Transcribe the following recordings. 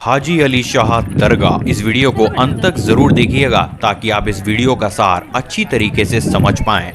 हाजी अली शाह दरगाह। इस वीडियो को अंत तक जरूर देखिएगा ताकि आप इस वीडियो का सार अच्छी तरीके से समझ पाएं।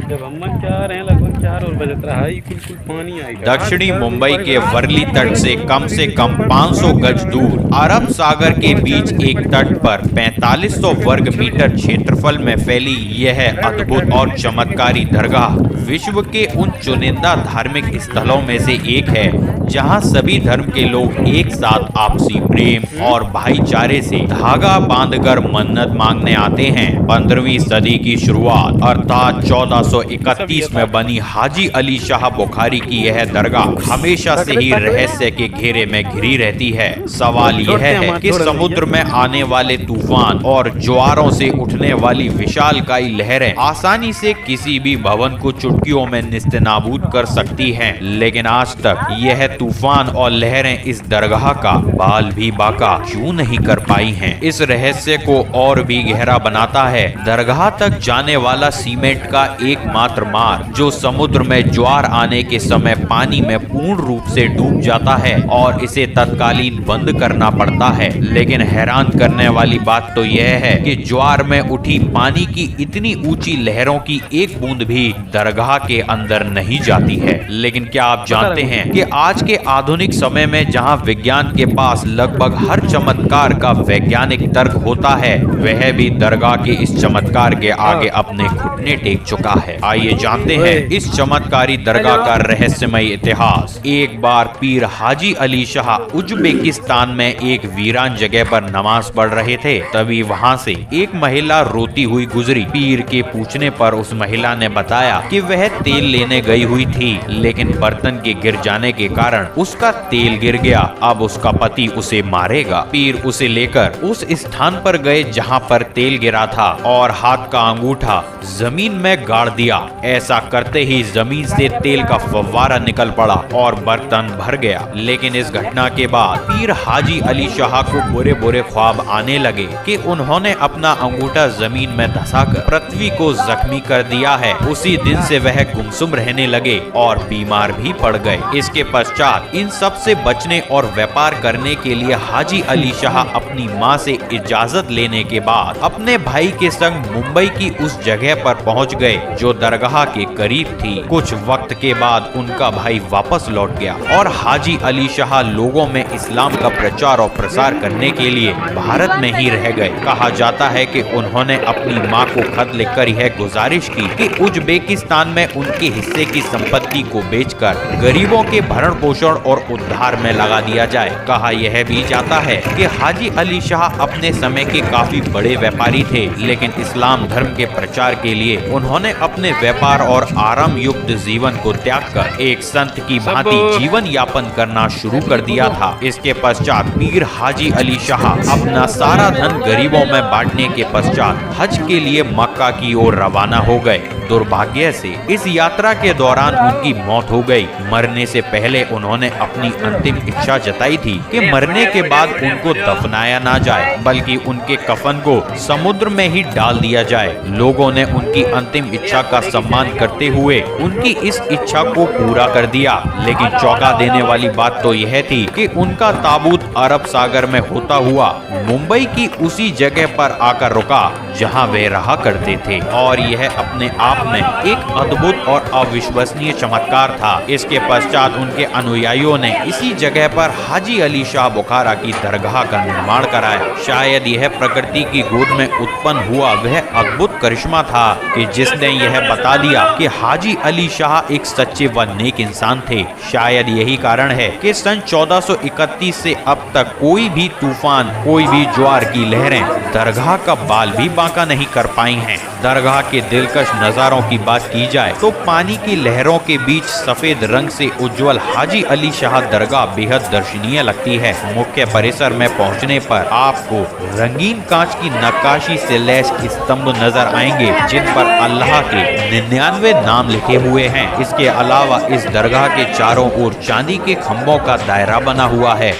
जब हम चाह रहे हैं लगभग 4 और बजत रहा है, कुल पानी आएगा। दक्षिणी मुंबई के वर्ली तट से कम 500 गज दूर अरब सागर के बीच एक तट पर 4500 वर्ग मीटर क्षेत्रफल में फैली यह अद्भुत और चमत्कारी दरगाह विश्व के उन चुनिंदा धार्मिक स्थलों में से एक है जहां सभी धर्म के लोग एक साथ आपसी प्रेम और भाईचारे से धागा बांधकर मन्नत मांगने आते हैं। 15वीं सदी की शुरुआत अर्थात 1431 में बनी हाजी अली शाह बुखारी की यह दरगाह हमेशा से ही रहस्य के घेरे में घिरी रहती है। सवाल यह है कि समुद्र में आने वाले तूफान और ज्वारों से उठने वाली विशालकाय लहरें आसानी से किसी भी भवन को चुटकियों में निस्तेनाबूद कर सकती हैं, लेकिन आज तक यह तूफान और लहरें इस दरगाह का बाल भी बाका क्यों नहीं कर पाई हैं? इस रहस्य को और भी गहरा बनाता है दरगाह तक जाने वाला सीमेंट का एकमात्र मार्ग जो समुद्र में ज्वार आने के समय पानी में पूर्ण रूप से डूब जाता है और इसे तत्कालीन बंद करना पड़ता है। लेकिन हैरान करने वाली बात तो यह है कि ज्वार में उठी पानी की इतनी ऊंची लहरों की एक बूंद भी दरगाह के अंदर नहीं जाती है। लेकिन क्या आप जानते हैं कि आज के आधुनिक समय में जहां विज्ञान के पास लगभग हर चमत्कार का वैज्ञानिक तर्क होता है, वह भी दरगाह के इस चमत्कार के आगे अपने घुटने टेक चुका है। आइए जानते हैं इस चमत्कारी दरगाह का रहस्यमय इतिहास। एक बार पीर हाजी अली शाह उज्बेकिस्तान में एक वीरान जगह पर नमाज पढ़ रहे थे, तभी वहां से एक महिला रोती हुई गुजरी। पीर के पूछने पर उस महिला ने बताया कि वह तेल लेने गई हुई थी, लेकिन बर्तन के गिर जाने के कारण उसका तेल गिर गया। अब उसका पति उसे मारेगा। पीर उसे लेकर उस स्थान पर गए जहां पर तेल गिरा था और हाथ का अंगूठा जमीन में गाड़ दिया। ऐसा करते ही जमीन से तेल का फव्वारा निकल पड़ा और बर्तन भर गया। लेकिन इस घटना के बाद पीर हाजी अली शाह को बुरे बुरे ख्वाब आने लगे कि उन्होंने अपना अंगूठा जमीन में धंसाकर पृथ्वी को जख्मी कर दिया है। उसी दिन से वह गुमसुम रहने लगे और बीमार भी पड़ गए। इसके पश्चात इन सब से बचने और व्यापार करने के लिए हाजी अली शाह अपनी माँ से इजाजत लेने के बाद अपने भाई के संग मुंबई की उस जगह पर पहुंच गए जो दरगाह के करीब थी। कुछ वक्त के बाद उनका भाई वापस लौट गया और हाजी अली शाह लोगों में इस्लाम का प्रचार और प्रसार करने के लिए भारत में ही रह गए। कहा जाता है कि उन्होंने अपनी मां को खत लिखकर यह गुजारिश की कि उज्बेकिस्तान में उनके हिस्से की संपत्ति को बेचकर गरीबों के भरण पोषण और उद्धार में लगा दिया जाए। कहा यह भी जाता है कि हाजी अली शाह अपने समय के काफी बड़े व्यापारी थे, लेकिन इस्लाम धर्म के प्रचार के लिए उन्होंने अपने व्यापार और आराम युक्त जीवन को त्याग कर एक संत की भांति जीवन यापन करना शुरू कर दिया था। इसके पश्चात पीर हाजी अली शाह अपना सारा धन गरीबों में बांटने के पश्चात हज के लिए मक्का की ओर रवाना हो गए। दुर्भाग्य से इस यात्रा के दौरान उनकी मौत हो गई। मरने से पहले उन्होंने अपनी अंतिम इच्छा जताई थी कि मरने के बाद उनको दफनाया ना जाए, बल्कि उनके कफन को समुद्र में ही डाल दिया जाए। लोगों ने उनकी अंतिम इच्छा का सम्मान करते हुए उनकी इस इच्छा को पूरा कर दिया। लेकिन चौंका देने वाली बात तो यह थी कि उनका ताबूत अरब सागर में होता हुआ मुंबई की उसी जगह पर आकर रुका जहां वे रहा करते थे, और यह अपने आप में एक अद्भुत और अविश्वसनीय चमत्कार था। इसके पश्चात उनके अनुयायियों ने इसी जगह पर हाजी अली शाह बुखारा की दरगाह का निर्माण कराया। शायद यह प्रकृति की गोद में उत्पन्न हुआ वह अद्भुत करिश्मा था कि जिसने यह बता दिया कि हाजी अली शाह एक सच्चे व नेक इंसान थे। शायद यही कारण है कि सन 1431 से अब तक कोई भी तूफान, कोई भी ज्वार की लहरें दरगाह का बाल भी बांका नहीं कर पाई हैं। दरगाह के दिलकश नजारों की बात की जाए तो पानी की लहरों के बीच सफेद रंग से उज्जवल हाजी अली शाह दरगाह बेहद दर्शनीय लगती है। मुख्य परिसर में पहुंचने पर आपको रंगीन कांच की नक्काशी से लैस स्तंभ नजर आएंगे जिन पर अल्लाह के 99 नाम लिखे हुए हैं। इसके अलावा इस दरगाह के चारों ओर चांदी के खंभों का दायरा बना हुआ है।